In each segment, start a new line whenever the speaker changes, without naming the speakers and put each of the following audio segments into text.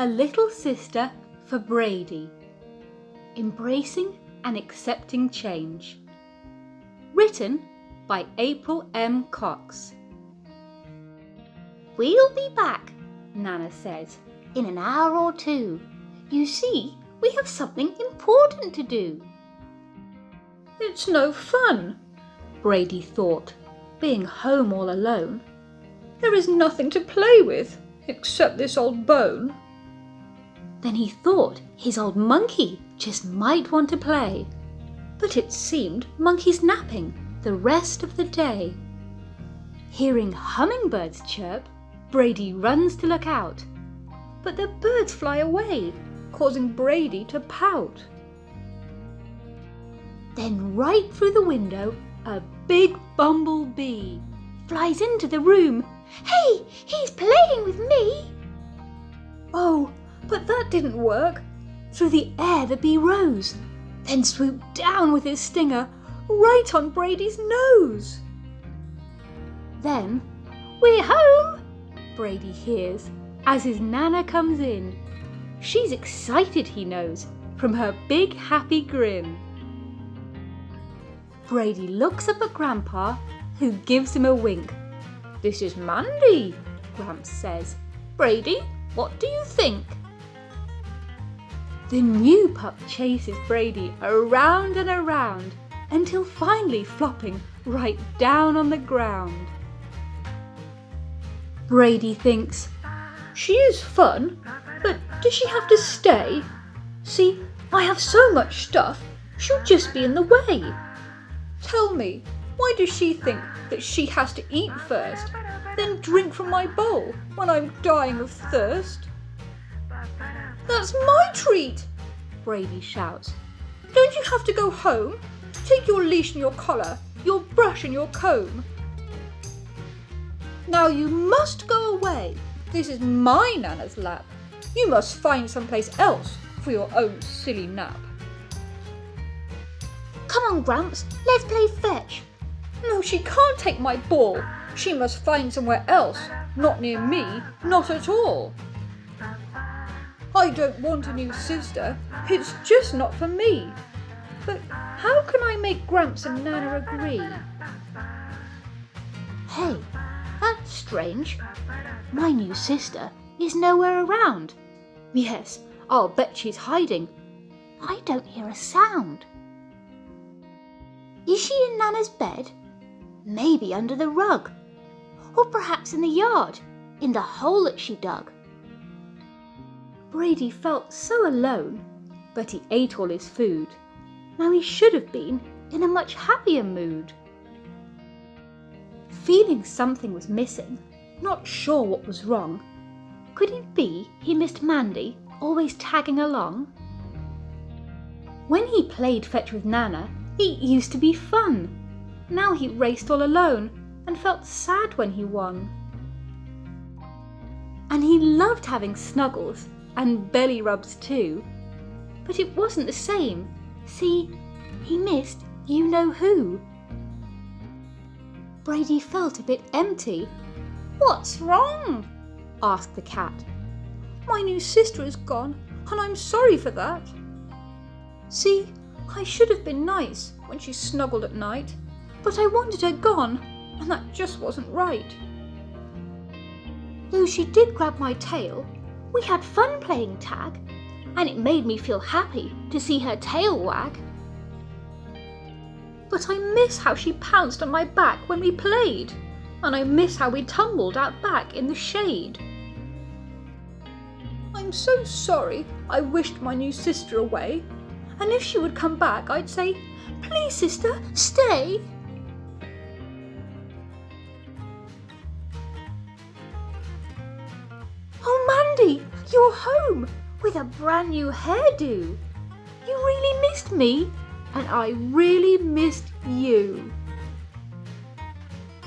a little sister for Brady. Embracing and accepting change. Written by April M. Cox.
"We'll be back," Nana says, "in an hour or two. You see, we have something important to do."
It's no fun, Brady thought, being home all alone. There is nothing to play with except this old bone. Then he thought his old monkey just might want to play. But it seemed Monkey's napping the rest of the day. Hearing hummingbirds chirp, Brady runs to look out. But the birds fly away, causing Brady to pout. Then right through the window, a big bumblebee flies into the room.
"Hey, he's playing with me!"
Oh, but that didn't work. Through the air the bee rose, then swooped down with his stinger right on Brady's nose. Then, "We're home!" Brady hears as his Nana comes in. She's excited, he knows, from her big happy grin. Brady looks up at Grandpa, who gives him a wink. "This is Mandy," Gramps says. "Brady, what do you think?" The new pup chases Brady around and around until finally flopping right down on the ground. Brady thinks, "She is fun, but does she have to stay? See, I have so much stuff, she'll just be in the way. Tell me, why does she think that she has to eat first, then drink from my bowl when I'm dying of thirst?" "That's my treat!" Brady shouts. "Don't you have to go home? Take your leash and your collar, your brush and your comb. Now you must go away. This is my Nana's lap. You must find someplace else for your own silly nap."
"Come on, Gramps, let's play fetch."
"No, she can't take my ball. She must find somewhere else. Not near me, not at all. I don't want a new sister. It's just not for me. But how can I make Gramps and Nana agree?"
"Hey, that's strange. My new sister is nowhere around."
"Yes, I'll bet she's hiding."
"I don't hear a sound." "Is she in Nana's bed? Maybe under the rug. Or perhaps in the yard, in the hole that she dug."
Brady felt so alone, but he ate all his food. Now he should have been in a much happier mood. Feeling something was missing, not sure what was wrong. Could it be he missed Mandy, always tagging along? When he played fetch with Nana, it used to be fun. Now he raced all alone and felt sad when he won. And he loved having snuggles and belly rubs too. But it wasn't the same. See, he missed you-know-who. Brady felt a bit empty. "What's wrong?" asked the cat. "My new sister is gone, and I'm sorry for that. See, I should have been nice when she snuggled at night, but I wanted her gone, and that just wasn't right. Though she did grab my tail, we had fun playing tag, and it made me feel happy to see her tail wag. But I miss how she pounced on my back when we played, and I miss how we tumbled out back in the shade. I'm so sorry I wished my new sister away, and if she would come back I'd say, 'Please sister, stay.'" "Oh Mandy, you're home with a brand new hairdo. You really missed me, and I really missed you."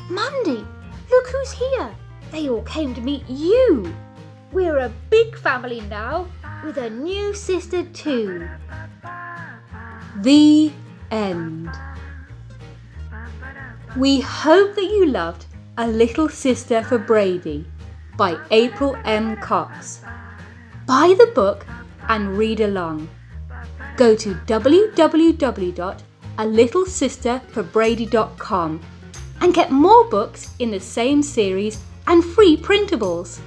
"Mandy, look who's here. They all came to meet you. We're a big family now, with a new sister too." The end. We hope that you loved A Little Sister for Brady by April M. Cox.
buy the book and read along. Go to www.alittlesisterforbrady.com and get more books in the same series and free printables.